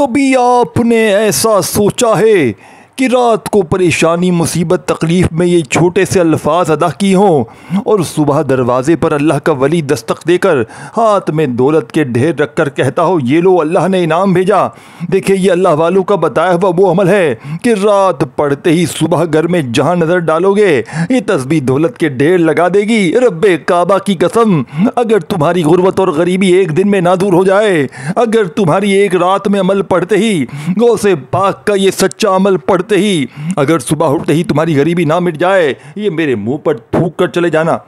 कभी आपने ऐसा सोचा है कि रात को परेशानी मुसीबत तकलीफ़ में ये छोटे से अल्फाज अदा की हों और सुबह दरवाज़े पर अल्लाह का वली दस्तक देकर हाथ में दौलत के ढेर रख कर कहता हो ये लो अल्लाह ने इनाम भेजा। देखिए ये अल्लाह वालों का बताया हुआ वो अमल है कि रात पड़ते ही सुबह घर में जहाँ नज़र डालोगे ये तस्बीह दौलत के ढेर लगा देगी। रब्बे काबा की कसम, अगर तुम्हारी गुर्बत और गरीबी एक दिन में ना दूर हो जाए, अगर तुम्हारी एक रात में अमल पढ़ते ही गौसे पाक का ये सच्चा अमल पढ़ते ही अगर सुबह उठते ही तुम्हारी गरीबी ना मिट जाए, ये मेरे मुंह पर थूक कर चले जाना।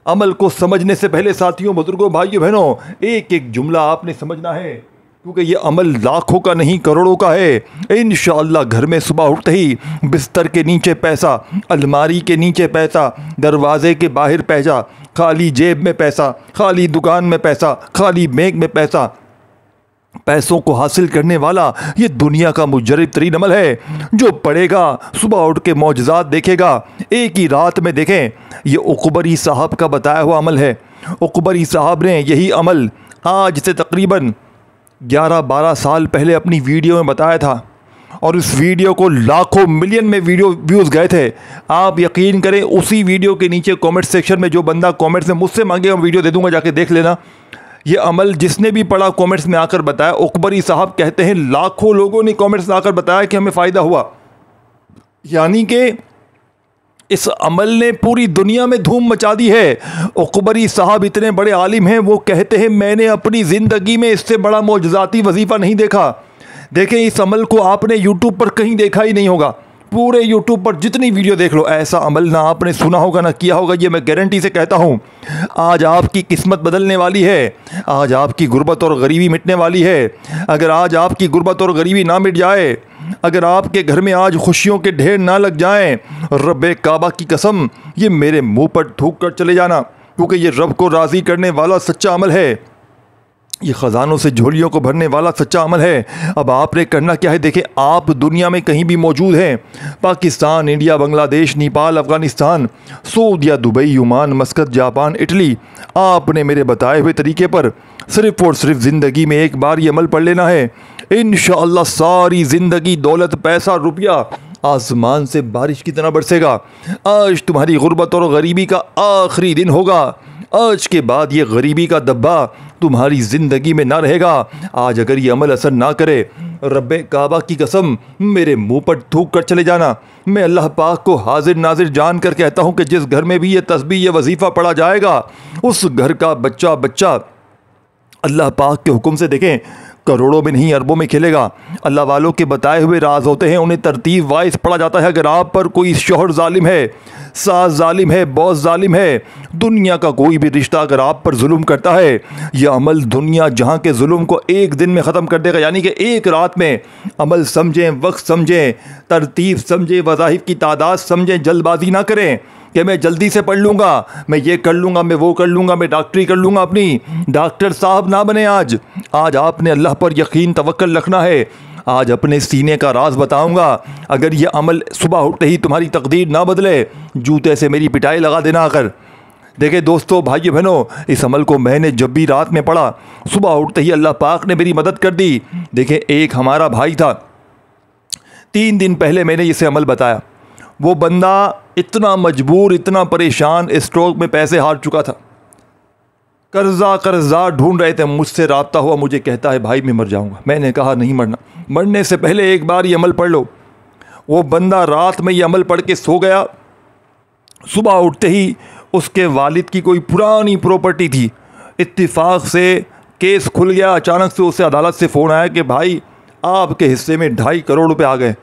अमल को समझने से पहले साथियों, बुजुर्गों, भाइयों, बहनों, एक एक जुमला आपने समझना है क्योंकि ये अमल लाखों का नहीं करोड़ों का है। इंशाअल्लाह घर में सुबह उठते ही बिस्तर के नीचे पैसा, अलमारी के नीचे पैसा, दरवाजे के बाहर पैसा, खाली जेब में पैसा, खाली दुकान में पैसा, खाली बैंक में पैसा, पैसों को हासिल करने वाला ये दुनिया का मुजर्रिब तरीन अमल है। जो पढ़ेगा सुबह उठ के मौजज़ात देखेगा एक ही रात में। देखें ये उकबरी साहब का बताया हुआ अमल है। उकबरी साहब ने यही अमल आज से तकरीबन 11-12 साल पहले अपनी वीडियो में बताया था और इस वीडियो को लाखों मिलियन में वीडियो व्यूज़ गए थे। आप यकीन करें उसी वीडियो के नीचे कमेंट सेक्शन में जो बंदा कमेंट्स में मुझसे मांगे मैं वीडियो दे दूंगा, जाके देख लेना। ये अमल जिसने भी पढ़ा कमेंट्स में आकर बताया। उकबरी साहब कहते हैं लाखों लोगों ने कमेंट्स में आकर बताया कि हमें फ़ायदा हुआ। यानी कि इस अमल ने पूरी दुनिया में धूम मचा दी है। उकबरी साहब इतने बड़े आलिम हैं, वो कहते हैं मैंने अपनी ज़िंदगी में इससे बड़ा मौजज़ाती वजीफ़ा नहीं देखा। देखें इस अमल को आपने यूट्यूब पर कहीं देखा ही नहीं होगा। पूरे यूट्यूब पर जितनी वीडियो देख लो ऐसा अमल ना आपने सुना होगा ना किया होगा, ये मैं गारंटी से कहता हूँ। आज आपकी किस्मत बदलने वाली है, आज आपकी गुर्बत और गरीबी मिटने वाली है। अगर आज आपकी गुर्बत और गरीबी ना मिट जाए, अगर आपके घर में आज खुशियों के ढेर ना लग जाएं, रब्बे काबा की कसम ये मेरे मुंह पर थूक कर चले जाना, क्योंकि ये रब को राज़ी करने वाला सच्चा अमल है। ये ख़जानों से झोलियों को भरने वाला सच्चा अमल है। अब आपने करना क्या है, देखें आप दुनिया में कहीं भी मौजूद हैं, पाकिस्तान, इंडिया, बांग्लादेश, नेपाल, अफ़गानिस्तान, सऊदीया, Dubai, Oman, Muscat, Japan, Italy, आपने मेरे बताए हुए तरीके पर सिर्फ़ और सिर्फ ज़िंदगी में एक बार ये अमल पढ़ लेना है। इंशाअल्लाह सारी ज़िंदगी दौलत, पैसा, रुपया आसमान से बारिश की तरह बरसेगा। आज तुम्हारी गुर्बत और गरीबी का आखिरी दिन होगा। आज के बाद ये गरीबी का दब्बा तुम्हारी ज़िंदगी में ना रहेगा। आज अगर ये अमल असर ना करे, रब्बे काबा की कसम मेरे मुंह पर थूक कर चले जाना। मैं अल्लाह पाक को हाजिर नाजिर जान कर कहता हूँ कि जिस घर में भी ये तस्बीह, ये वजीफ़ा पढ़ा जाएगा, उस घर का बच्चा बच्चा अल्लाह पाक के हुक्म से देखें करोड़ों में नहीं अरबों में खेलेगा। अल्लाह वालों के बताए हुए राज होते हैं, उन्हें तरतीब वाइज पढ़ा जाता है। अगर आप पर कोई शौहर जालिम है, सास जालिम है, बॉस जालिम है, दुनिया का कोई भी रिश्ता अगर आप पर जुल्म करता है, यह अमल दुनिया जहां के जुल्म को एक दिन में ख़त्म कर देगा। यानी कि एक रात में अमल समझें, वक्त समझें, तरतीब समझें, वज़ाइफ की तादाद समझें, जल्दबाजी ना करें कि मैं जल्दी से पढ़ लूँगा, मैं ये कर लूँगा, मैं वो कर लूँगा, मैं डॉक्टरी कर लूँगा। अपनी डॉक्टर साहब ना बने। आज आपने अल्लाह पर यकीन तवक्कल रखना है। आज अपने सीने का राज बताऊंगा। अगर ये अमल सुबह उठते ही तुम्हारी तकदीर ना बदले, जूते से मेरी पिटाई लगा देना आकर। देखे दोस्तों, भाइयों, बहनों, इस अमल को मैंने जब भी रात में पढ़ा, सुबह उठते ही अल्लाह पाक ने मेरी मदद कर दी। देखे एक हमारा भाई था, 3 दिन पहले मैंने इसे अमल बताया। वो बंदा इतना मजबूर, इतना परेशान, स्ट्रोक में पैसे हार चुका था, कर्ज़दार ढूंढ रहे थे। मुझसे राब्ता हुआ, मुझे कहता है भाई मैं मर जाऊंगा। मैंने कहा नहीं मरना, मरने से पहले एक बार ये अमल पढ़ लो। वो बंदा रात में ये अमल पढ़ के सो गया। सुबह उठते ही उसके वालिद की कोई पुरानी प्रॉपर्टी थी, इत्तिफाक से केस खुल गया। अचानक से उसे अदालत से फ़ोन आया कि भाई आपके हिस्से में 2.5 करोड़ रुपये आ गए।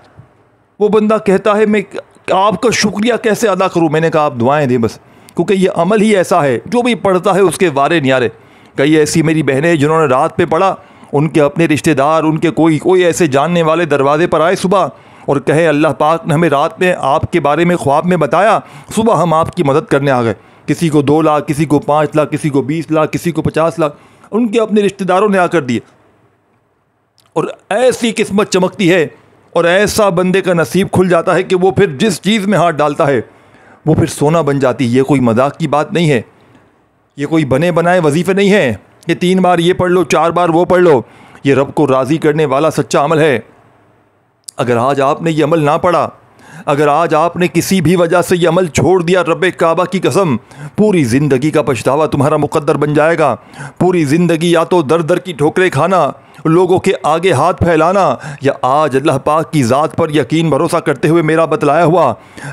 वो बंदा कहता है मैं आपका शुक्रिया कैसे अदा करूँ। मैंने कहा आप दुआएं दें बस, क्योंकि ये अमल ही ऐसा है, जो भी पढ़ता है उसके वारे न्यारे। कई ऐसी मेरी बहनें जिन्होंने रात पे पढ़ा, उनके अपने रिश्तेदार, उनके कोई ऐसे जानने वाले दरवाजे पर आए सुबह और कहे अल्लाह पाक ने हमें रात में आपके बारे में ख्वाब में बताया, सुबह हम आपकी मदद करने आ गए। किसी को 2 लाख, किसी को 5 लाख, किसी को 20 लाख, किसी को 50 लाख, उनके अपने रिश्तेदारों ने आकर दिए। और ऐसी किस्मत चमकती है और ऐसा बंदे का नसीब खुल जाता है कि वो फिर जिस चीज़ में हाथ डालता है वो फिर सोना बन जाती है। ये कोई मजाक की बात नहीं है, ये कोई बने बनाए वजीफ़े नहीं है कि 3 बार ये पढ़ लो, 4 बार वो पढ़ लो। ये रब को राज़ी करने वाला सच्चा अमल है। अगर आज आपने ये अमल ना पढ़ा, अगर आज आपने किसी भी वजह से ये अमल छोड़ दिया, रब्बे काबा की कसम पूरी ज़िंदगी का पछतावा तुम्हारा मुकद्दर बन जाएगा। पूरी ज़िंदगी या तो दर दर की ठोकरें खाना, लोगों के आगे हाथ फैलाना, या आज अल्लाह पाक की ज़ात पर यकीन भरोसा करते हुए मेरा बतलाया हुआ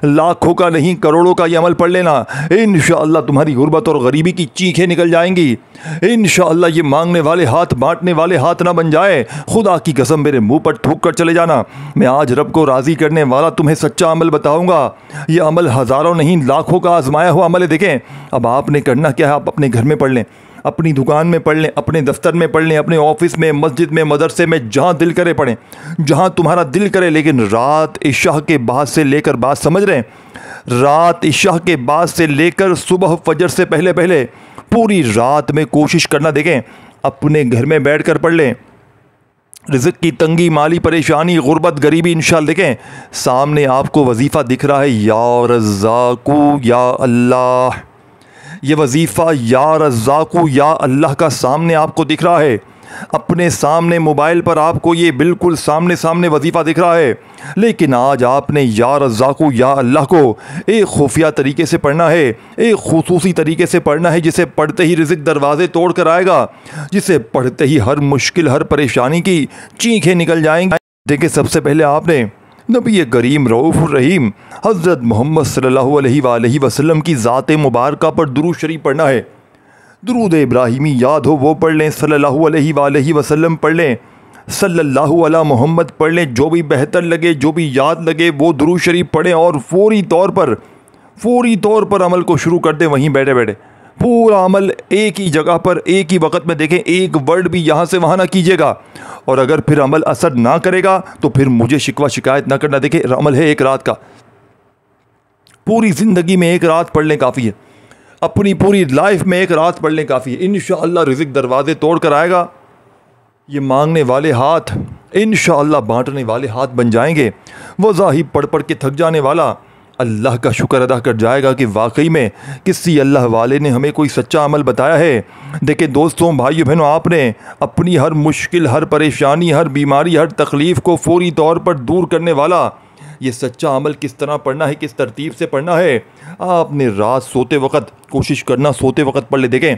लाखों का नहीं करोड़ों का ये अमल पढ़ लेना। इंशाअल्लाह तुम्हारी गुर्बत और गरीबी की चीखें निकल जाएंगी। इंशाअल्लाह ये मांगने वाले हाथ बांटने वाले हाथ ना बन जाए। खुदा की कसम मेरे मुंह पर थूक कर चले जाना। मैं आज रब को राज़ी करने वाला तुम्हें सच्चा अमल बताऊंगा। ये अमल हज़ारों नहीं लाखों का आजमाया हुआ अमल है। देखें, अब आपने करना क्या है, आप अपने घर में पढ़ लें, अपनी दुकान में पढ़ लें, अपने दफ्तर में पढ़ लें, अपने ऑफिस में, मस्जिद में, मदरसे में, जहाँ दिल करे पढ़ें, जहाँ तुम्हारा दिल करे। लेकिन रात इशा के बाद से लेकर, बात समझ रहे हैं, रात इशा के बाद से लेकर सुबह फजर से पहले पहले पूरी रात में कोशिश करना। देखें, अपने घर में बैठ कर पढ़ लें। रिज़्क़ की तंगी, माली परेशानी, गुर्बत, गरीबी, इंशाअल्लाह देखें सामने आपको वजीफ़ा दिख रहा है, या रज़्ज़ाक़ू या अल्लाह। ये वजीफ़ा या रज़्ज़ाक़ू या अल्लाह का सामने आपको दिख रहा है। अपने सामने मोबाइल पर आपको ये बिल्कुल सामने सामने वजीफ़ा दिख रहा है। लेकिन आज आपने या रज़्ज़ाक़ू या अल्लाह को एक खुफिया तरीके से पढ़ना है, एक खुसूसी तरीके से पढ़ना है, जिसे पढ़ते ही रिज़्क़ दरवाज़े तोड़ कर आएगा, जिसे पढ़ते ही हर मुश्किल, हर परेशानी की चीखें निकल जाएंगी। देखिए, सबसे पहले आपने नबी करीम रऊफ़ुर रहीम हज़रत मोहम्मद सल्लल्लाहु अलैहि वसल्लम की ज़ात मुबारका पर दुरूद शरीफ पढ़ना है। दुरूद इब्राहिमी याद हो वो पढ़ लें, सल्लल्लाहु अलैहि वसल्लम पढ़ लें, सल्लल्लाहु अला मोहम्मद पढ़ लें। जो भी बेहतर लगे, जो भी याद लगे वो दुरूद शरीफ पढ़ें और फौरी तौर पर अमल को शुरू कर दें। वहीं बैठे बैठे पूरा अमल एक ही जगह पर एक ही वक्त में देखें, एक वर्ड भी यहाँ से वहाँ ना कीजिएगा। और अगर फिर अमल असर ना करेगा तो फिर मुझे शिकवा शिकायत ना करना। देखें, अमल है एक रात का, पूरी ज़िंदगी में एक रात पढ़ लें काफ़ी है, अपनी पूरी लाइफ में एक रात पढ़ लें काफ़ी है। इंशाअल्लाह रिज़्क़ दरवाज़े तोड़ कर आएगा। ये मांगने वाले हाथ इंशाअल्लाह बांटने वाले हाथ बन जाएंगे। वज़ाहिब पढ़ पढ़ के थक जाने वाला अल्लाह का शुक्र अदा कर जाएगा कि वाकई में किसी अल्लाह वाले ने हमें कोई सच्चा अमल बताया है। देखिए दोस्तों, भाइयों बहनों, आपने अपनी हर मुश्किल, हर परेशानी, हर बीमारी, हर तकलीफ़ को फौरी तौर पर दूर करने वाला ये सच्चा अमल किस तरह पढ़ना है, किस तरतीब से पढ़ना है, आपने रात सोते वक्त कोशिश करना, सोते वक्त पढ़ ले। देखें,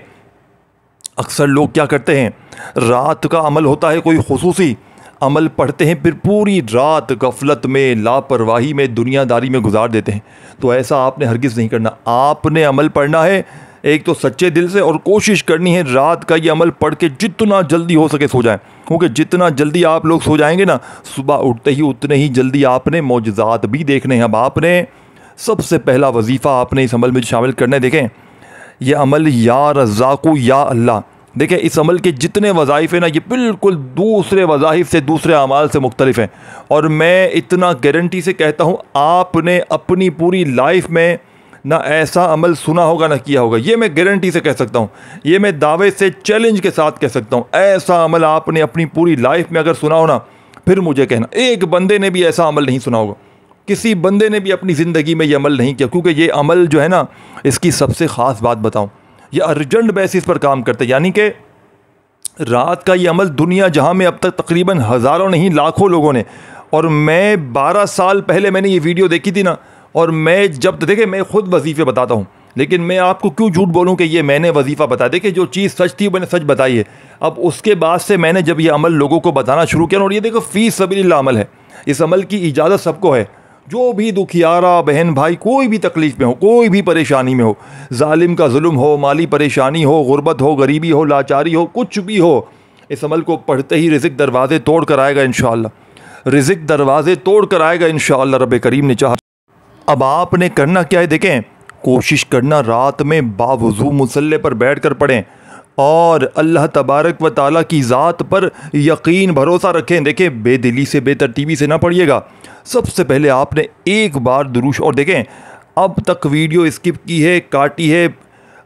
अक्सर लोग क्या करते हैं, रात का अमल होता है कोई खुसूसी अमल पढ़ते हैं, फिर पूरी रात गफलत में, लापरवाही में, दुनियादारी में गुजार देते हैं। तो ऐसा आपने हरगिज़ नहीं करना। आपने अमल पढ़ना है एक तो सच्चे दिल से, और कोशिश करनी है रात का ये अमल पढ़ के जितना जल्दी हो सके सो जाएं, क्योंकि जितना जल्दी आप लोग सो जाएंगे ना, सुबह उठते ही उतने ही जल्दी आपने मौजज़ात भी देखने हैं। अब आपने सबसे पहला वजीफ़ा आपने इस अमल में शामिल करना है। देखें, ये अमल या रज़्ज़ाक़ू या अल्लाह, देखें इस अमल के जितने वज़ाइफ़ हैं ना, ये बिल्कुल दूसरे वज़ाइफ़ से, दूसरे अमाल से मुख्तलिफ़ हैं। और मैं इतना गारंटी से कहता हूँ, आपने अपनी पूरी लाइफ में ना ऐसा अमल सुना होगा ना किया होगा। ये मैं गारंटी से कह सकता हूँ, ये मैं दावे से, चैलेंज के साथ कह सकता हूँ। ऐसा अमल आपने अपनी पूरी लाइफ में अगर सुना हो ना, फिर मुझे कहना एक बंदे ने भी ऐसा अमल नहीं सुना होगा, किसी बंदे ने भी अपनी ज़िंदगी में ये अमल नहीं किया। क्योंकि ये अमल जो है ना, इसकी सबसे ख़ास बात बताऊँ, ये अर्जेंट बेसिस पर काम करते हैं। यानी कि रात का ये अमल दुनिया जहाँ में अब तक तकरीबन हज़ारों नहीं लाखों लोगों ने, और मैं 12 साल पहले मैंने ये वीडियो देखी थी ना, और मैं जब देखे, मैं ख़ुद वजीफ़े बताता हूँ, लेकिन मैं आपको क्यों झूठ बोलूँ कि ये मैंने वजीफ़ा बताया। देखिए, जो चीज़ सच थी मैंने सच बताई है। अब उसके बाद से मैंने जब ये अमल लोगों को बताना शुरू किया, और ये देखो फ़ी सबीलिल्लाह अमल है, इस अमल की इजाज़त सबको है। जो भी दुखियारा बहन भाई कोई भी तकलीफ़ में हो, कोई भी परेशानी में हो, जालिम का जुल्म हो, माली परेशानी हो, गुर्बत हो, गरीबी हो, लाचारी हो, कुछ भी हो, इस अमल को पढ़ते ही रिज़्क़ दरवाज़े तोड़ कर आएगा इंशाअल्लाह। रिज़्क़ दरवाज़े तोड़ कर आएगा इंशाअल्लाह, रब करीम ने चाहा। अब आपने करना क्या है, देखें, कोशिश करना रात में बावुज़ू मुसल्ले पर बैठ कर पढ़ें और अल्लाह तबारक व ताला की ज़ात पर यकीन भरोसा रखें। देखें, बेदिली से, बेतरतीबी से ना पढ़िएगा। सबसे पहले आपने एक बार दुरूद, और देखें अब तक वीडियो स्किप की है, काटी है,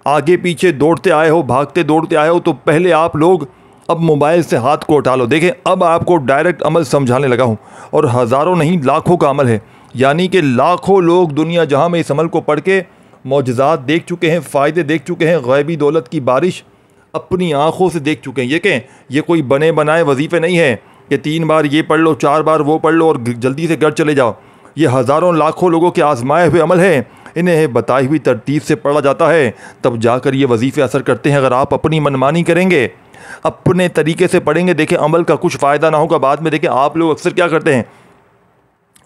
आगे पीछे दौड़ते आए हो, भागते दौड़ते आए हो, तो पहले आप लोग अब मोबाइल से हाथ को उठा लो। देखें, अब आपको डायरेक्ट अमल समझाने लगा हूँ, और हज़ारों नहीं लाखों का अमल है। यानी कि लाखों लोग दुनिया जहाँ में इस अमल को पढ़ के मौजज़ात देख चुके हैं, फ़ायदे देख चुके हैं, गैबी दौलत की बारिश अपनी आंखों से देख चुके हैं। ये कहें ये कोई बने बनाए वजीफ़े नहीं है कि 3 बार ये पढ़ लो, 4 बार वो पढ़ लो और जल्दी से घर चले जाओ। ये हज़ारों लाखों लोगों के आजमाए हुए अमल हैं। इन्हें बताई हुई तरतीब से पढ़ा जाता है, तब जाकर ये वजीफ़े असर करते हैं। अगर आप अपनी मनमानी करेंगे, अपने तरीके से पढ़ेंगे, देखें अमल का कुछ फ़ायदा ना होगा। बाद में देखें आप लोग अक्सर क्या करते हैं,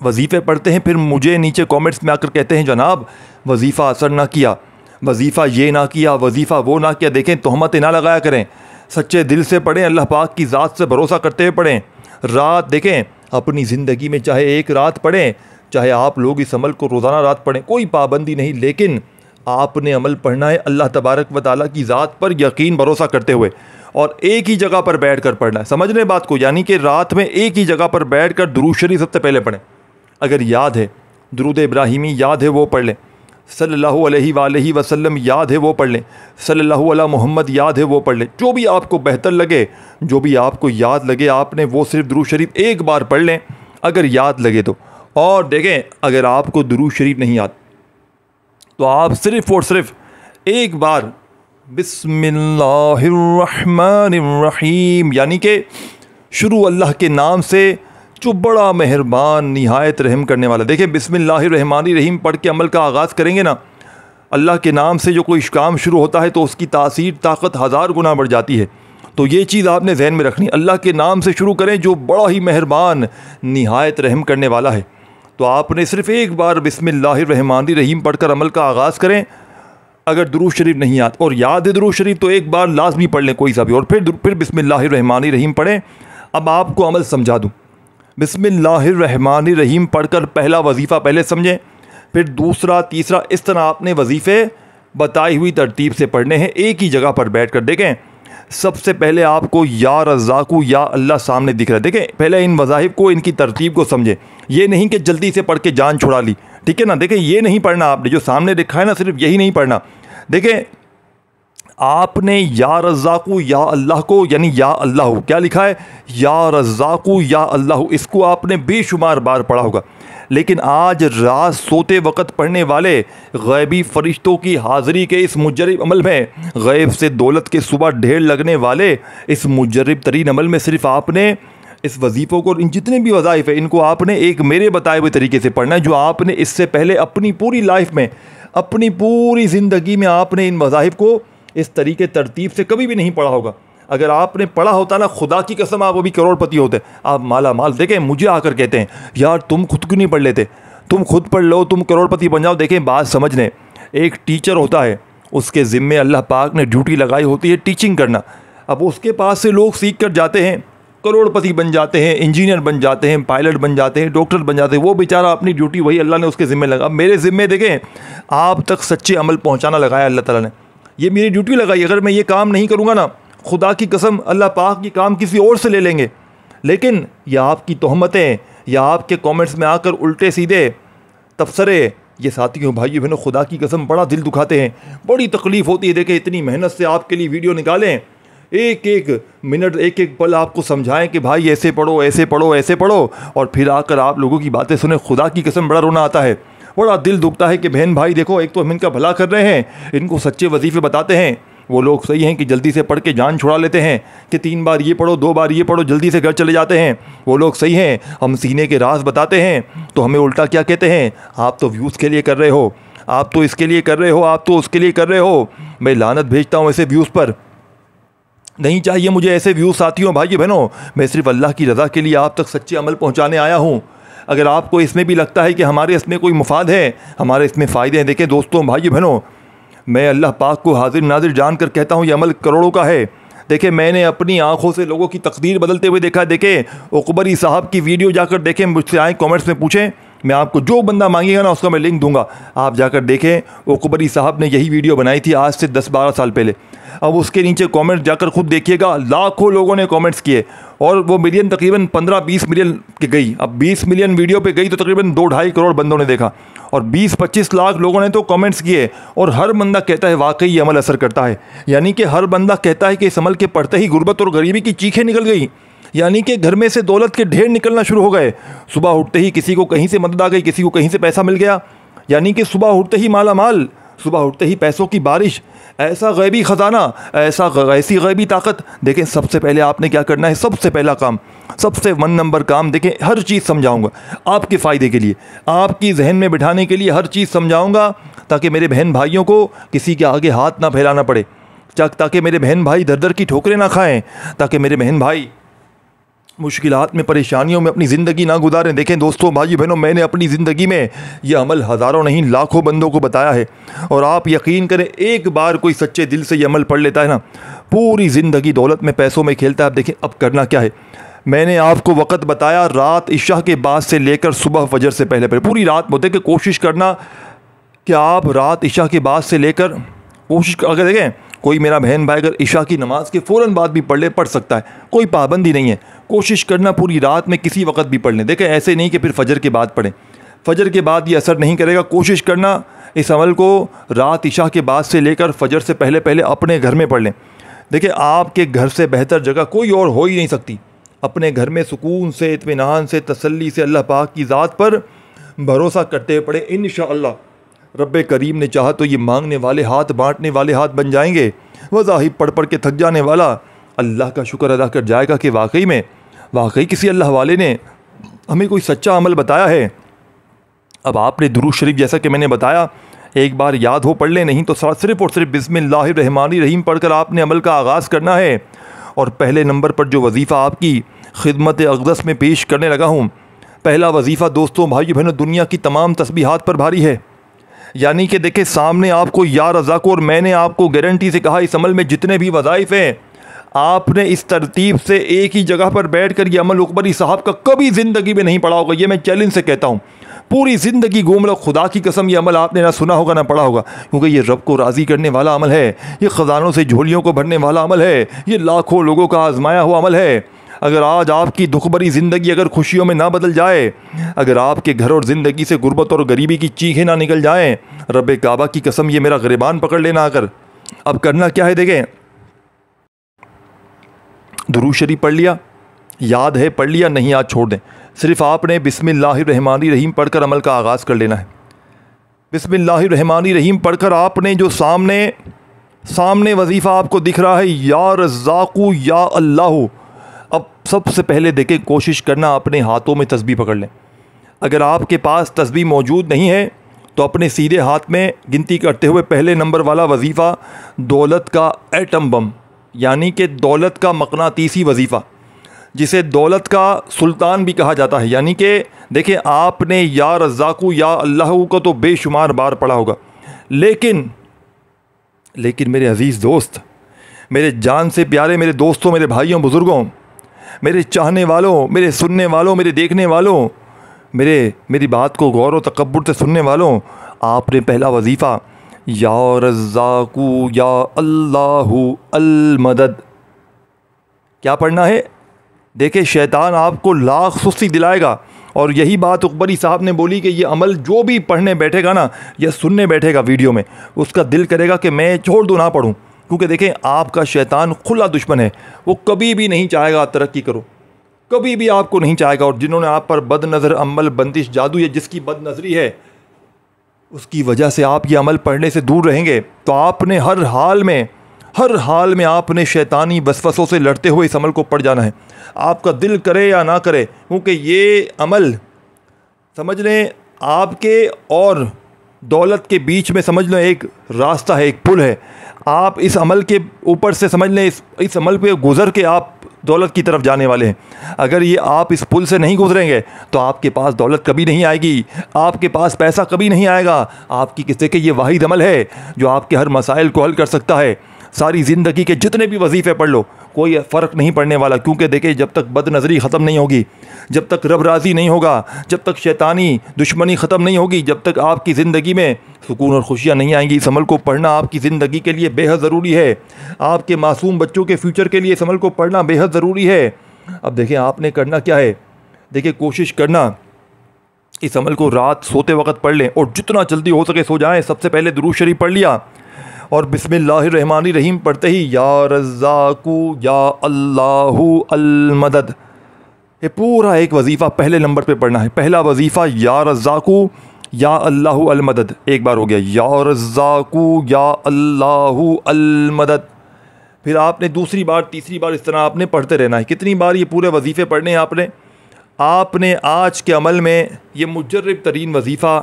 वजीफ़े पढ़ते हैं, फिर मुझे नीचे कमेंट्स में आकर कहते हैं जनाब वजीफ़ा असर ना किया, वजीफ़ा ये ना किया, वजीफ़ा वो ना किया। देखें तोहमतें ना लगाया करें, सच्चे दिल से पढ़ें, अल्लाह पाक की ज़ात से भरोसा करते हुए पढ़ें। रात देखें अपनी ज़िंदगी में चाहे एक रात पढ़ें, चाहे आप लोग इस अमल को रोज़ाना रात पढ़ें, कोई पाबंदी नहीं, लेकिन आपने अमल पढ़ना है अल्लाह तबारक व तआला की ज़ात पर यकीन भरोसा करते हुए, और एक ही जगह पर बैठ कर पढ़ना है। समझ रहे बात को, यानी कि रात में एक ही जगह पर बैठ कर दुरूद शरीफ सबसे पहले पढ़ें। अगर याद है दुरूद इब्राहिमी याद है वो पढ़ लें, सल्लल्लाहु अलैहि वसल्लम याद है वो पढ़ लें, सल्लल्लाहु अला मोहम्मद याद है वो पढ़ लें। जो भी आपको बेहतर लगे, जो भी आपको याद लगे, आपने वो सिर्फ दुरूद शरीफ एक बार पढ़ लें अगर याद लगे तो। और देखें अगर आपको दुरूद शरीफ नहीं याद तो आप सिर्फ़ और सिर्फ एक बार बिस्मिल्लाहिर्रहमानिर्रहीम यानी कि शुरू अल्लाह के नाम से जो बड़ा मेहरबान निहायत रहम करने वाला। देखें बिस्मिल्लाहिर्रहमानिर्रहीम पढ़ के अमल का आगाज़ करेंगे ना, अल्लाह के नाम से जो कोई काम शुरू होता है तो उसकी तासीर ताकत 1000 गुना बढ़ जाती है। तो ये चीज़ आपने जहन में रखनी, अल्लाह के नाम से शुरू करें जो बड़ा ही मेहरबान निहायत रहम करने वाला है। तो आपने सिर्फ़ एक बार बिस्मिल्लाहिर्रहमानिर्रहीम पढ़कर अमल का आगाज़ करें। अगर दुरूद शरीफ नहीं याद और याद है दुरूद शरीफ तो एक बार लाजमी पढ़ लें कोई सा भी, और फिर बिस्मिल्लाहिर्रहमानिर्रहीम पढ़ें। अब आपको अमल समझा दूँ। बिस्मिल्लाहिर्रहमानिर्रहीम पढ़कर पहला वजीफ़ा पहले समझें, फिर दूसरा तीसरा, इस तरह आपने वजीफ़े बताई हुई तरतीब से पढ़ने हैं एक ही जगह पर बैठ कर। देखें सबसे पहले आपको या रज़ाक़ू या अल्लाह सामने दिख रहा है। देखें पहले इन वज़ाइफ को, इनकी तरतीब को समझें। ये नहीं कि जल्दी से पढ़ के जान छुड़ा ली, ठीक है ना। देखें ये नहीं पढ़ना आपने, जो सामने लिखा है ना सिर्फ यही नहीं पढ़ना। देखें आपने या रज़ाक़ू या अल्लाह को, यानी या अल्लाह क्या लिखा है, या रज़ाक़ू या अल्लाह, इसको आपने बेशुमार बार पढ़ा होगा। लेकिन आज रात सोते वक़्त पढ़ने वाले गैबी फ़रिश्तों की हाज़िरी के इस मुजर्रब अमल में, गैब से दौलत के सुबह ढेर लगने वाले इस मुजर्रब तरीन अमल में सिर्फ़ आपने इस वजीफ़ों को, इन जितने भी वज़ाइफ़ हैं इनको आपने एक मेरे बताए हुए तरीके से पढ़ना है, जो आपने इससे पहले अपनी पूरी लाइफ में, अपनी पूरी ज़िंदगी में आपने इन वज़ाइफ़ को इस तरीके तरतीब से कभी भी नहीं पढ़ा होगा। अगर आपने पढ़ा होता ना, खुदा की कसम आप अभी करोड़पति होते, आप माला माल। देखें मुझे आकर कहते हैं यार तुम खुद क्यों नहीं पढ़ लेते, तुम खुद पढ़ लो, तुम करोड़पति बन जाओ। देखें बात समझ लें, एक टीचर होता है, उसके ज़िम्मे अल्लाह पाक ने ड्यूटी लगाई होती है टीचिंग करना। अब उसके पास से लोग सीख कर जाते हैं, करोड़पति बन जाते हैं, इंजीनियर बन जाते हैं, पायलट बन जाते हैं, डॉक्टर बन जाते हैं। वो बेचारा अपनी ड्यूटी वही अल्लाह ने उसके ज़िम्मे लगा। मेरे ज़िम्मे देखें आप तक सच्चे अमल पहुँचाना लगाया अल्लाह ताला ने, ये मेरी ड्यूटी लगाई। अगर मैं ये काम नहीं करूँगा ना, खुदा की कसम अल्लाह पाक की काम किसी और से ले लेंगे। लेकिन या आपकी तोहमतें या आपके कमेंट्स में आकर उल्टे सीधे तबसरे, ये साथियों भाइयों बहनों खुदा की कसम बड़ा दिल दुखाते हैं, बड़ी तकलीफ़ होती है। देखें इतनी मेहनत से आपके लिए वीडियो निकालें, एक एक मिनट एक एक पल आपको समझाएं कि भाई ऐसे पढ़ो ऐसे पढ़ो ऐसे पढ़ो, और फिर आकर आप लोगों की बातें सुने। खुदा की कसम बड़ा रोना आता है, बड़ा दिल दुखता है कि बहन भाई देखो, एक तो हम इनका भला कर रहे हैं, इनको सच्चे वजीफ़े बताते हैं, वो लोग सही हैं कि जल्दी से पढ़ के जान छुड़ा लेते हैं कि 3 बार ये पढ़ो 2 बार ये पढ़ो जल्दी से घर चले जाते हैं। वो लोग सही हैं, हम सीने के राज बताते हैं तो हमें उल्टा क्या कहते हैं, आप तो व्यूज़ के लिए कर रहे हो, आप तो इसके लिए कर रहे हो, आप तो उसके लिए कर रहे हो। मैं लानत भेजता हूँ ऐसे व्यूज़ पर, नहीं चाहिए मुझे ऐसे व्यूज़ साथियों भाइयों बहनों। मैं सिर्फ अल्लाह की रज़ा के लिए आप तक सच्चे अमल पहुँचाने आया हूँ। अगर आपको इसमें भी लगता है कि हमारे इसमें कोई मुफाद है, हमारे इसमें फ़ायदे हैं, देखें दोस्तों भाइयों बहनों, मैं अल्लाह पाक को हाजिर नाजिर जान कर कहता हूँ ये अमल करोड़ों का है। देखें मैंने अपनी आंखों से लोगों की तकदीर बदलते हुए देखा। देखें उकबरी साहब की वीडियो जाकर देखें, मुझसे आए कमेंट्स में पूछें, मैं आपको जो बंदा मांगेगा ना उसका मैं लिंक दूंगा, आप जाकर देखें। उकबरी साहब ने यही वीडियो बनाई थी आज से 10-12 साल पहले। अब उसके नीचे कमेंट जाकर खुद देखिएगा, लाखों लोगों ने कमेंट्स किए और वो मिलियन तकरीबन 15-20 मिलियन के गई। अब 20 मिलियन वीडियो पे गई तो तकरीबन 2-2.5 करोड़ बंदों ने देखा और 20-25 लाख लोगों ने तो कमेंट्स किए। और हर बंदा कहता है वाकई ये अमल असर करता है, यानी कि हर बंदा कहता है कि इस अमल के पढ़ते ही गुर्बत और गरीबी की चीखें निकल गई, यानी कि घर में से दौलत के ढेर निकलना शुरू हो गए। सुबह उठते ही किसी को कहीं से मदद आ गई, किसी को कहीं से पैसा मिल गया, यानी कि सुबह उठते ही माला माल, सुबह उठते ही पैसों की बारिश, ऐसा गैबी ख़जाना, ऐसी गैबी ताकत। देखें सबसे पहले आपने क्या करना है, सबसे पहला काम, सबसे 1 नंबर काम, देखें हर चीज़ समझाऊंगा आपके फ़ायदे के लिए, आपकी जहन में बिठाने के लिए हर चीज़ समझाऊंगा, ताकि मेरे बहन भाइयों को किसी के आगे हाथ ना फैलाना पड़े, ताकि मेरे बहन भाई दर दर की ठोकरें ना खाएं, ताकि मेरे बहन भाई मुश्किलात में, परेशानियों में अपनी ज़िंदगी ना गुजारें। देखें दोस्तों, भाई बहनों, मैंने अपनी ज़िंदगी में यह अमल हज़ारों नहीं लाखों बंदों को बताया है, और आप यकीन करें एक बार कोई सच्चे दिल से ये अमल पढ़ लेता है ना, पूरी ज़िंदगी दौलत में पैसों में खेलता है। आप देखें अब करना क्या है, मैंने आपको वक़्त बताया रात इशा के बाद से लेकर सुबह फजर से पहले पहले, पूरी रात होते कि कोशिश करना कि आप रात इशा के बाद से लेकर कोशिश, अगर देखें कोई मेरा बहन भाई अगर इशा की नमाज के फ़ौरन बाद भी पढ़ सकता है, कोई पाबंदी नहीं है, कोशिश करना पूरी रात में किसी वक्त भी पढ़ लें। देखें ऐसे नहीं कि फिर फजर के बाद पढ़ें, फजर के बाद ये असर नहीं करेगा। कोशिश करना इस अमल को रात इशा के बाद से लेकर फजर से पहले पहले अपने घर में पढ़ लें। देखिए आपके घर से बेहतर जगह कोई और हो ही नहीं सकती। अपने घर में सुकून से, इत्मीनान से, तसल्ली से अल्लाह पाक की ज़ात पर भरोसा करते हुए पढ़े। इंशाअल्लाह रब्बे करीम ने चाहा तो ये मांगने वाले हाथ, बांटने वाले हाथ बन जाएंगे। वज़ाहिब पढ़ पढ़ के थक जाने वाला अल्लाह का शुक्र अदा कर जाएगा कि वाकई किसी अल्लाह वाले ने हमें कोई सच्चा अमल बताया है। अब आपने दुरूद शरीफ जैसा कि मैंने बताया एक बार याद हो पढ़ ले, नहीं तो सिर्फ़ और सिर्फ बिस्मिल्लाहिर्रहमानिर्रहीम पढ़कर आपने अमल का आगाज़ करना है। और पहले नंबर पर जो वजीफ़ा आपकी खिदमत अक़दस में पेश करने लगा हूँ, पहला वजीफ़ा दोस्तों, भाइयों बहनों, दुनिया की तमाम तस्बीहात पर भारी है। यानी कि देखिए सामने आपको या रज़ा को, और मैंने आपको गारंटी से कहा इस अमल में जितने भी वज़ाइफ़ हैं, आपने इस तरतीब से एक ही जगह पर बैठ कर ये अमल उकबरी साहब का कभी ज़िंदगी में नहीं पढ़ा होगा। ये मैं चैलेंज से कहता हूँ, पूरी ज़िंदगी घूम लो, खुदा की कसम ये अमल आपने ना सुना होगा ना पढ़ा होगा, क्योंकि ये रब को राज़ी करने वाला अमल है, ये ख़जानों से झोलियों को भरने वाला अमल है, ये लाखों लोगों का आजमाया हुआ अमल है। अगर आज आपकी दुख भरी ज़िंदगी अगर खुशियों में ना बदल जाए, अगर आपके घर और ज़िंदगी से गुर्बत और गरीबी की चीखें ना निकल जाएं, रब काबा की कसम ये मेरा गिरबान पकड़ लेना। अगर अब करना क्या है, देखें दुरूद शरीफ पढ़ लिया, याद है पढ़ लिया, नहीं आज छोड़ दें, सिर्फ़ आपने बिस्मिल्लाहिर्रहमानिर्रहीम पढ़कर अमल का आगाज़ कर लेना है। बिस्मिल्लाहिर्रहमानिर्रहीम पढ़कर आपने जो सामने वजीफ़ा आपको दिख रहा है, या रज़्ज़ाक़ु या अल्लाहु, अब सबसे पहले देखें कोशिश करना अपने हाथों में तस्बीह पकड़ लें। अगर आपके पास तस्बीह मौजूद नहीं है तो अपने सीधे हाथ में गिनती करते हुए पहले नंबर वाला वजीफ़ा दौलत का एटम बम, यानी कि दौलत का मकनातीसी वजीफ़ा, जिसे दौलत का सुल्तान भी कहा जाता है। यानी कि देखिए आपने या रज़्ज़ाक़ु या अल्लाहु को तो बेशुमार बार पढ़ा होगा, लेकिन मेरे अज़ीज़ दोस्त, मेरे जान से प्यारे मेरे दोस्तों, मेरे भाइयों बुज़ुर्गों, मेरे चाहने वालों, मेरे सुनने वालों, मेरे देखने वालों, मेरी बात को गौर व तकब्बुर से सुनने वालों, आपने पहला वजीफ़ा या रज़्ज़ाक़ु या अल्लाहु अल मदद क्या पढ़ना है। देखिए शैतान आपको लाख सुस्ती दिलाएगा, और यही बात उकबरी साहब ने बोली कि ये अमल जो भी पढ़ने बैठेगा ना या सुनने बैठेगा वीडियो में, उसका दिल करेगा कि मैं छोड़ दूँ ना पढ़ूँ, क्योंकि देखें आपका शैतान खुला दुश्मन है, वो कभी भी नहीं चाहेगा आप तरक्की करो, कभी भी आपको नहीं चाहेगा। और जिन्होंने आप पर बदनज़र अमल, बंदिश, जादू या जिसकी बदनज़री है, उसकी वजह से आप ये अमल पढ़ने से दूर रहेंगे। तो आपने हर हाल में आपने शैतानी वसवसों से लड़ते हुए इस अमल को पढ़ जाना है, आपका दिल करे या ना करे, क्योंकि ये अमल समझ लें आपके और दौलत के बीच में समझ लो एक रास्ता है, एक पुल है। आप इस अमल के ऊपर से समझ लें इस अमल पे गुज़र के आप दौलत की तरफ जाने वाले हैं। अगर ये आप इस पुल से नहीं गुजरेंगे तो आपके पास दौलत कभी नहीं आएगी, आपके पास पैसा कभी नहीं आएगा। आपकी किसी के ये वाहिद अमल है जो आपके हर मसाइल को हल कर सकता है। सारी ज़िंदगी के जितने भी वजीफ़े पढ़ लो, कोई फ़र्क नहीं पड़ने वाला, क्योंकि देखिए जब तक बदनज़री ख़त्म नहीं होगी, जब तक रब राज़ी नहीं होगा, जब तक शैतानी दुश्मनी ख़त्म नहीं होगी, जब तक आपकी ज़िंदगी में सुकून और खुशियाँ नहीं आएंगी। इस अमल को पढ़ना आपकी ज़िंदगी के लिए बेहद ज़रूरी है, आपके मासूम बच्चों के फ्यूचर के लिए इस अमल को पढ़ना बेहद ज़रूरी है। अब देखें आपने करना क्या है, देखिए कोशिश करना इस अमल को रात सोते वक्त पढ़ लें, और जितना जल्दी हो सके सो जाएँ। सबसे पहले दुरूद शरीफ पढ़ लिया, और बिस्मिल्लाहिर्रहमानिर्रहीम पढ़ते ही या रज़्ज़ाक़ु या अल्लाहु अल मदद, ये पूरा एक वजीफ़ा पहले नंबर पे पढ़ना है। पहला वजीफ़ा या रज़्ज़ाक़ु या अल्लाहु अल मदद, एक बार हो गया, या रज़्ज़ाक़ू या अल्लाहु अल मदद। फिर आपने दूसरी बार तीसरी बार इस तरह आपने पढ़ते रहना है। कितनी बार ये पूरे वजीफ़े पढ़ने हैं आपने आज के अमल में ये मुजर्रब तरीन वजीफ़ा,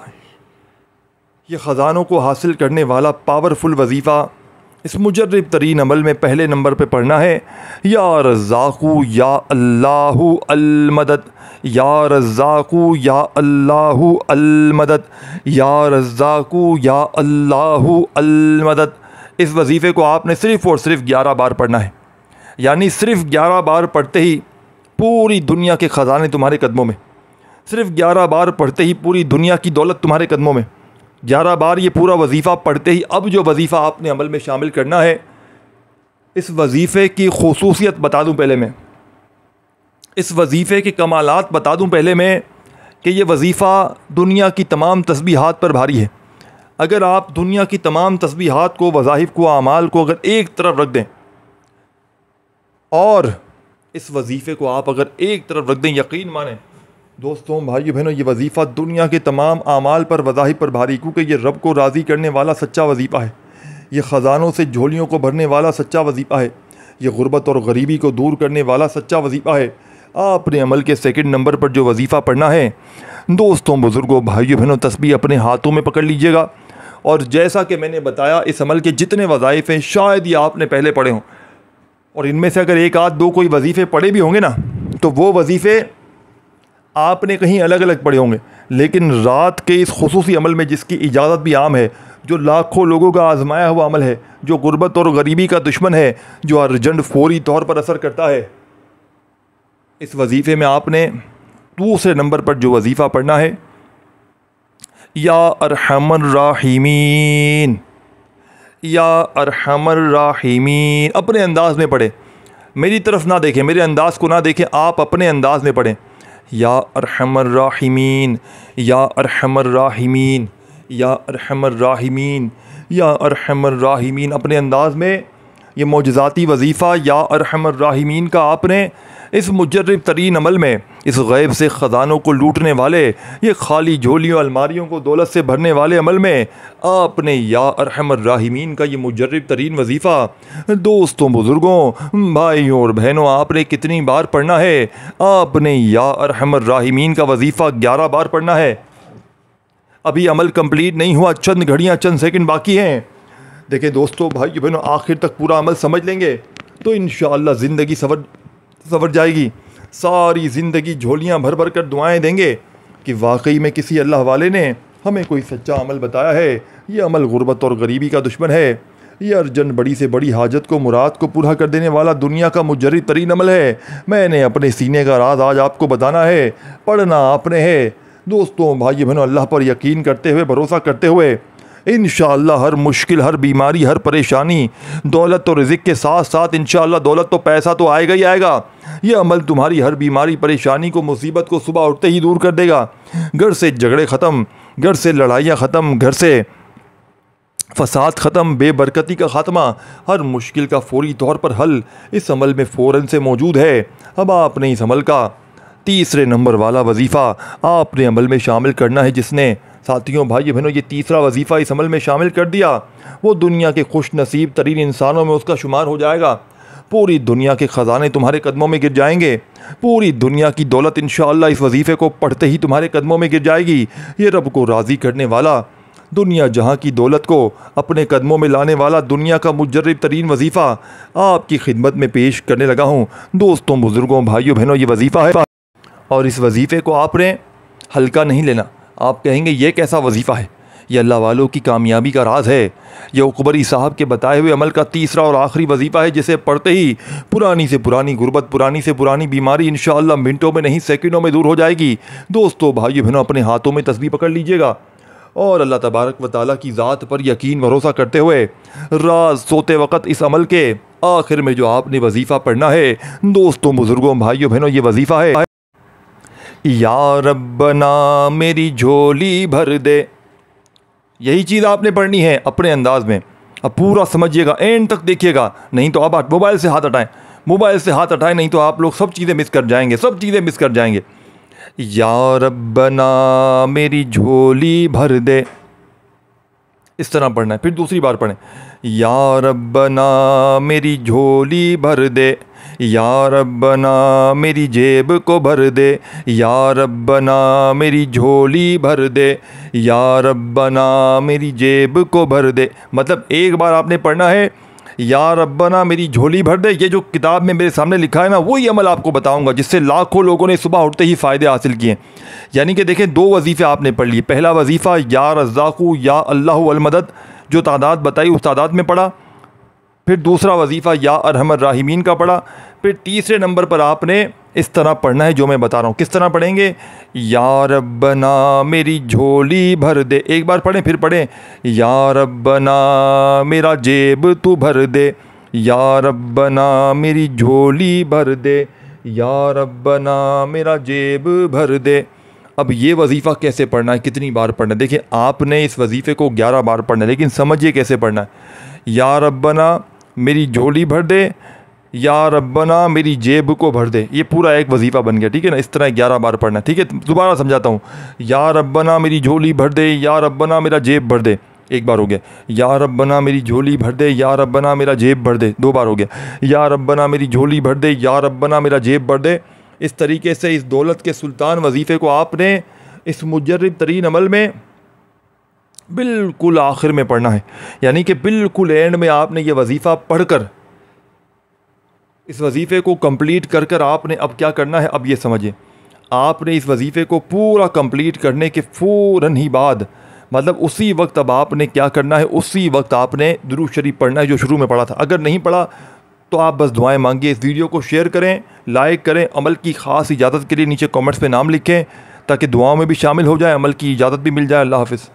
ये ख़ज़ानों को हासिल करने वाला पावरफुल वजीफ़ा, इस मुजर्रब तरीन अमल में पहले नंबर पे पढ़ना है या रज़्ज़ाक़ू या अल्लाहु अल मदद, या रज़्ज़ाक़ू या अल्लाहु अल मदद, या रज़्ज़ाक़ू या अल्लाहु अल मदद। इस वजीफ़े को आपने सिर्फ़ और सिर्फ 11 बार पढ़ना है। यानी सिर्फ़ 11 बार पढ़ते ही पूरी दुनिया के ख़ज़ाने तुम्हारे कदमों में, सिर्फ़ 11 बार पढ़ते ही पूरी दुनिया की दौलत तुम्हारे कदमों में। 11 बार ये पूरा वजीफ़ा पढ़ते ही अब जो वजीफ़ा आपने अमल में शामिल करना है, इस वजीफ़े की ख़ुसूसियत बता दूं पहले मैं, इस वजीफ़े के कमालात बता दूं पहले मैं कि ये वजीफ़ा दुनिया की तमाम तस्बीहात पर भारी है। अगर आप दुनिया की तमाम तस्बीहात को, वज़ाहिफ़ को, आमाल को अगर एक तरफ रख दें और इस वजीफ़े को आप अगर एक तरफ रख दें, यकीन मानें दोस्तों, भाइयों बहनों, ये वजीफ़ा दुनिया के तमाम आमाल पर, वज़ाहिफ़ पर भारी, क्योंकि ये रब को राज़ी करने वाला सच्चा वजीफ़ा है। ये ख़ज़ानों से झोलियों को भरने वाला सच्चा वजीफ़ा है। ये गुर्बत और गरीबी को दूर करने वाला सच्चा वजीफ़ा है। आपने अमल के सेकंड नंबर पर जो वजीफ़ा पढ़ना है दोस्तों, बुज़ुर्गों, भाइयों बहनों, तस्बीह अपने हाथों में पकड़ लीजिएगा। और जैसा कि मैंने बताया, इस अमल के जितने वज़ाइफ़ हैं शायद ही आपने पहले पढ़े हों, और इनमें से अगर एक आध दो कोई वजीफ़े पढ़े भी होंगे ना, तो वो वजीफ़े आपने कहीं अलग अलग पढ़े होंगे। लेकिन रात के इस खुसूसी अमल में, जिसकी इजाज़त भी आम है, जो लाखों लोगों का आजमाया हुआ अमल है, जो गुर्बत और गरीबी का दुश्मन है, जो अर्जेंट फौरी तौर पर असर करता है, इस वजीफ़े में आपने दूसरे नंबर पर जो वजीफ़ा पढ़ना है, या अरहमर राहिमीन, या अरहमर राहिमीन। अपने अंदाज में पढ़े, मेरी तरफ ना देखें, मेरे अंदाज को ना देखें, आप अपने अंदाज में पढ़ें। या अरहमर राहिमीन, या अरहमर राहिमीन, या अरहमर राहिमीन, या अरहमर राहिमीन। अपने अंदाज में ये मौजज़ाती वजीफ़ा या अरहमर राहिमीन का आपने इस मुजर्रब तरीन अमल में, इस गैब से ख़ज़ानों को लूटने वाले, ये खाली झोलियों अलमारियों को दौलत से भरने वाले अमल में आपने या अरहमर राहिमीन का ये मुजर्रब तरीन वजीफ़ा दोस्तों, बुज़ुर्गों, भाइयों और बहनों, आपने कितनी बार पढ़ना है? आपने या अरहमर राहिमीन का वजीफ़ा 11 बार पढ़ना है। अभी अमल कंप्लीट नहीं हुआ, चंद घड़ियाँ, चंद सेकंड बाकी हैं। देखिए दोस्तों, भाइयों बहनों, आखिर तक पूरा अमल समझ लेंगे तो इंशाअल्लाह ज़िंदगी सवर जाएगी। सारी ज़िंदगी झोलियाँ भर भर कर दुआएँ देंगे कि वाकई में किसी अल्लाह वाले ने हमें कोई सच्चा अमल बताया है। ये अमल गुर्बत और गरीबी का दुश्मन है। ये अर्जन बड़ी से बड़ी हाजत को, मुराद को पूरा कर देने वाला दुनिया का मुजर्रब तरीन अमल है। मैंने अपने सीने का राज आज आपको बताना है। पढ़ना आपने है। दोस्तों, भाई बहनों, अल्लाह पर यकीन करते हुए, भरोसा करते हुए इंशाअल्लाह हर मुश्किल, हर बीमारी, हर परेशानी, दौलत और रिज़्क़ के साथ साथ इंशाअल्लाह दौलत तो, पैसा तो आएगा ही आएगा। ये अमल तुम्हारी हर बीमारी, परेशानी को, मुसीबत को सुबह उठते ही दूर कर देगा। घर से झगड़े ख़त्म, घर से लड़ाइयाँ ख़त्म, घर से फसाद ख़त्म, बेबरकती का ख़ात्मा, हर मुश्किल का फौरी तौर पर हल इस अमल में फ़ौरन से मौजूद है। अब आपने इस अमल का तीसरे नंबर वाला वजीफ़ा आपने अमल में शामिल करना है। जिसने, साथियों, भाई बहनों, ये तीसरा वजीफ़ा इस अमल में शामिल कर दिया, वो दुनिया के खुश नसीब तरीन इंसानों में उसका शुमार हो जाएगा। पूरी दुनिया के ख़ज़ाने तुम्हारे कदमों में गिर जाएंगे। पूरी दुनिया की दौलत इंशाअल्लाह इस वजीफ़े को पढ़ते ही तुम्हारे कदमों में गिर जाएगी। ये रब को राज़ी करने वाला, दुनिया जहाँ की दौलत को अपने कदमों में लाने वाला दुनिया का मुजर्रब तरीन वजीफ़ा आपकी खिदमत में पेश करने लगा हूँ। दोस्तों, बुज़ुर्गों, भाइयों बहनों, ये वजीफ़ा है और इस वजीफ़े को आपने हल्का नहीं लेना। आप कहेंगे ये कैसा वजीफ़ा है? ये अल्लाह वालों की कामयाबी का राज है। ये उकबरी साहब के बताए हुए अमल का तीसरा और आखिरी वजीफ़ा है, जिसे पढ़ते ही पुरानी से पुरानी गुर्बत, पुरानी से पुरानी बीमारी इंशाअल्लाह मिनटों में नहीं सेकंडों में दूर हो जाएगी। दोस्तों, भाइयों बहनों, अपने हाथों में तस्बीह पकड़ लीजिएगा और अल्लाह तबारक व तआला की ज़ात पर यकीन भरोसा करते हुए रात सोते वक़्त इस अमल के आखिर में जो आपने वजीफ़ा पढ़ना है, दोस्तों, बुज़ुर्गों, भाइयों बहनों, ये वजीफ़ा है, या रब्बना मेरी झोली भर दे। यही चीज़ आपने पढ़नी है अपने अंदाज में। अब पूरा समझिएगा, एंड तक देखिएगा, नहीं तो आप मोबाइल से हाथ हटाएं, मोबाइल से हाथ हटाएं, नहीं तो आप लोग सब चीज़ें मिस कर जाएंगे, सब चीज़ें मिस कर जाएंगे। या रब्बना मेरी झोली भर दे, इस तरह पढ़ना है। फिर दूसरी बार पढ़ें, या रब्बना मेरी झोली भर दे, या रब्बना मेरी जेब को भर दे, या रब्बना मेरी झोली भर दे, या रब्बना मेरी जेब को भर दे। मतलब एक बार आपने पढ़ना है या रब्बना मेरी झोली भर दे। ये जो किताब में मेरे सामने लिखा है ना, वही अमल आपको बताऊंगा जिससे लाखों लोगों ने सुबह उठते ही फ़ायदे हासिल किए। यानी कि देखें, दो वजीफ़े आपने पढ़ लिए। पहला वजीफ़ा या रज़्ज़ाक़ु या अल्लाहु अल मदद, जो तादाद बताई उस तादाद में पढ़ा। फिर दूसरा वजीफ़ा या अरहमर राहिमीन का पढ़ा। फिर तीसरे नंबर पर आपने इस तरह पढ़ना है जो मैं बता रहा हूँ। किस तरह पढ़ेंगे? या रब्बना मेरी झोली भर दे। एक बार पढ़ें, फिर पढ़ें, या रब्बना मेरा जेब तू भर दे, या रब्बना मेरी झोली भर दे, या रब्बना मेरा जेब भर दे। अब ये वजीफ़ा कैसे पढ़ना है, कितनी बार पढ़ना है? देखिए, आपने इस वजीफ़े को 11 बार पढ़ना है, लेकिन समझिए कैसे पढ़ना है। या रब्बना मेरी झोली भर दे, या रब्बना मेरी जेब को भर दे। ये पूरा एक वजीफ़ा बन गया, ठीक है ना? इस तरह 11 बार पढ़ना है, ठीक है? दोबारा समझाता हूँ। या रब्बना मेरी झोली भर दे, या रब्बना मेरा जेब भर दे, एक बार हो गया। या रब्बना मेरी झोली भर दे, या रब्बना मेरा जेब भर दे, 2 बार हो गया। या रब्बना मेरी झोली भर दे, या रब्बना मेरा जेब भर दे। इस तरीके से इस दौलत के सुल्तान वजीफ़े को आपने इस मुजर्रब तरीन अमल में बिल्कुल आखिर में पढ़ना है। यानी कि बिल्कुल एंड में आपने ये वजीफ़ा पढ़कर इस वजीफ़े को कंप्लीट कर कर आपने अब क्या करना है, अब ये समझिए। आपने इस वजीफ़े को पूरा कंप्लीट करने के फ़ौरन ही बाद, मतलब उसी वक्त, अब आपने क्या करना है, उसी वक्त आपने दुरूद शरीफ पढ़ना है जो शुरू में पढ़ा था। अगर नहीं पढ़ा तो आप बस दुआएं मांगिए। इस वीडियो को शेयर करें, लाइक करें। अमल की ख़ास इजाज़त के लिए नीचे कमेंट्स में नाम लिखें ताकि दुआओं में भी शामिल हो जाए, अमल की इजाज़त भी मिल जाए। अल्लाह हाफ़िज़।